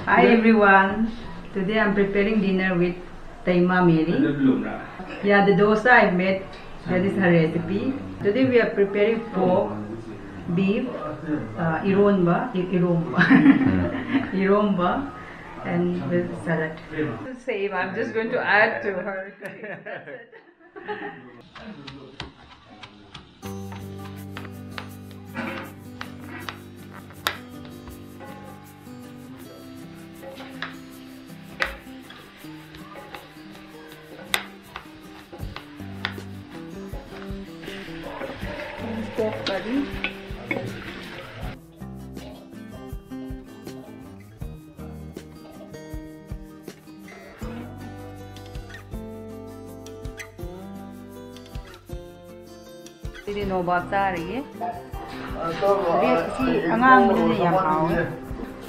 Hi everyone. Today I'm preparing dinner with Taima Mary. Yeah, the dosa I made. That is her recipe. Today we are preparing pork, beef, Eromba, Eromba, and with salad. Same. I'm just going to add to her. Pork curry. Ini Nobab sa rigi. Si angang ni yang hao.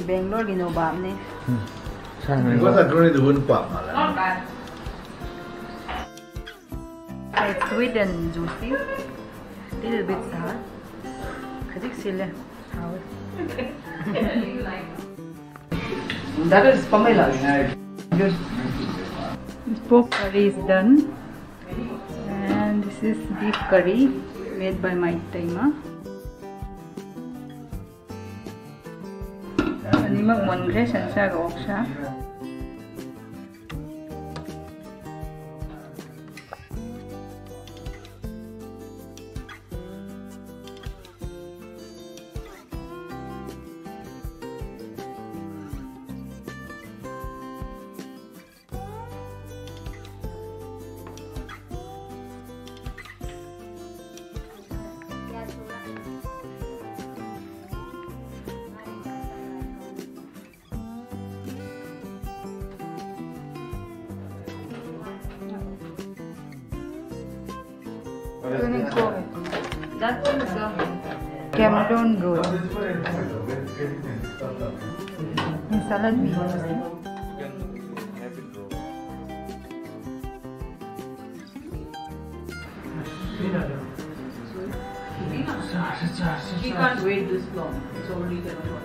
Bengaluru gi Nobab ni. It's sweet and juicy. Little bit sour. Kadik sila. That is Pomelo. Pork curry is done. And this is beef curry made by my Taima. Ani magmongre siya gawak siya. That's the Cameroon roll. Salad we use. She can't wait this long. It's already 10 o'clock.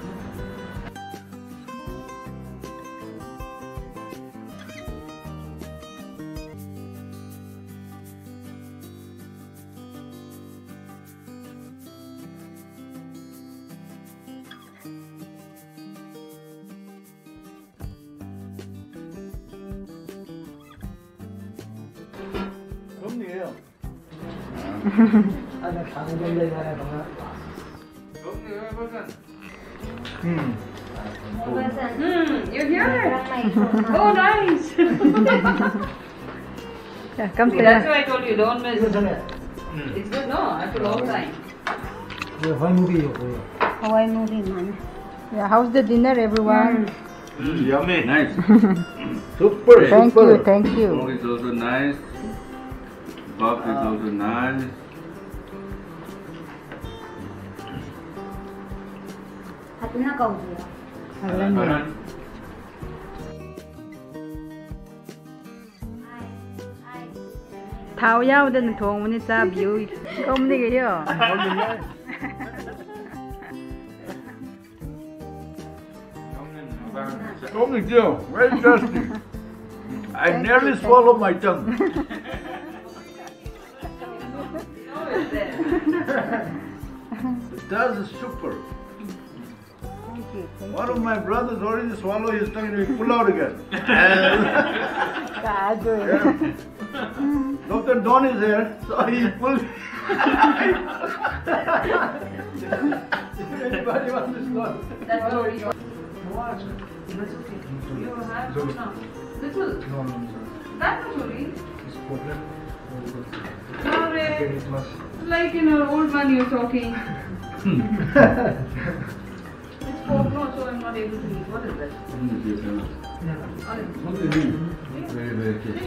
You're here? Oh, nice! Yeah, come see. That's why I told you, don't miss. It's good, no? After a long time. Hawaii movie, man. Yeah, how's the dinner, everyone? Yummy, nice. Super. Thank you. Pork is also nice. Pork is also nice. Thao nhau đến thùng mình cha biểu không đi cái gì Only Joe, very tasty. I nearly swallowed my tongue. That is super. One of my brothers already swallowed his tongue and he pulled out again. Dr. Don is here, so he pulled. Anybody wants to swallow? That's already yours. That's okay. You have now. Little. No. That's actually. It's problem. Like old man you're talking. It's pork, no, so I'm not able to eat. What is that? Very, very tasty.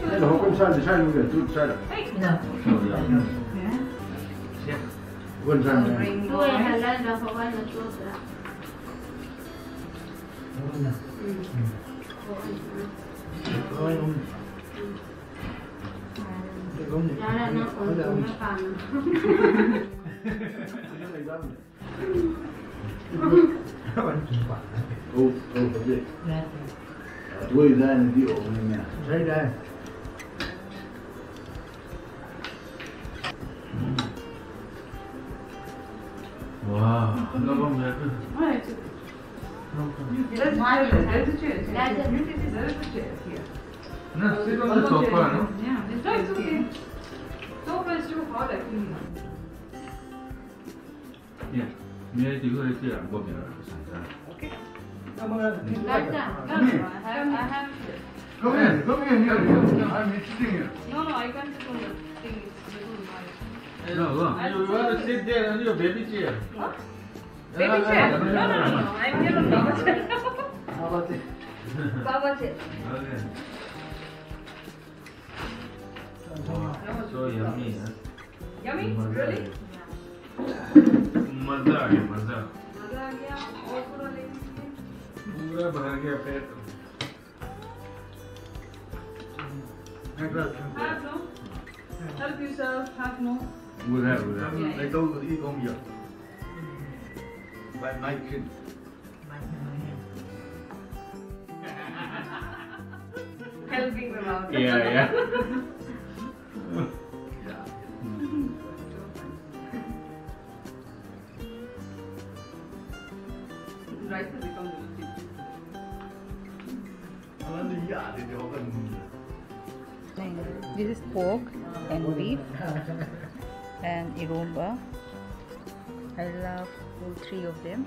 Hey, no. Yeah. vậy. Tôi ra là đi ổn này nè. Đây đây. Wow, nó bông ra. No, sit on the sofa, no? Yeah, it's okay. Sofa is too hot, I think. Yeah. Мне这个是两个名儿，想想。 Okay. Come on. I have. Come in, come in here. I'm sitting here. No, I can't sit on the thing. It's little high. No, you want to sit there on your baby chair. Huh? Baby chair? No. I'm here on Baba chair. Baba chair. Okay. Wow, so yummy, huh? Yummy? Really? मजा आ गया मजा मजा आ गया और पूरा ले लीजिए पूरा भर गया पेट have no help yourself have no पूरा They go to eat on here. By night kid. helping them out yeah rice has become really This is pork and beef and Eromba. I love all three of them.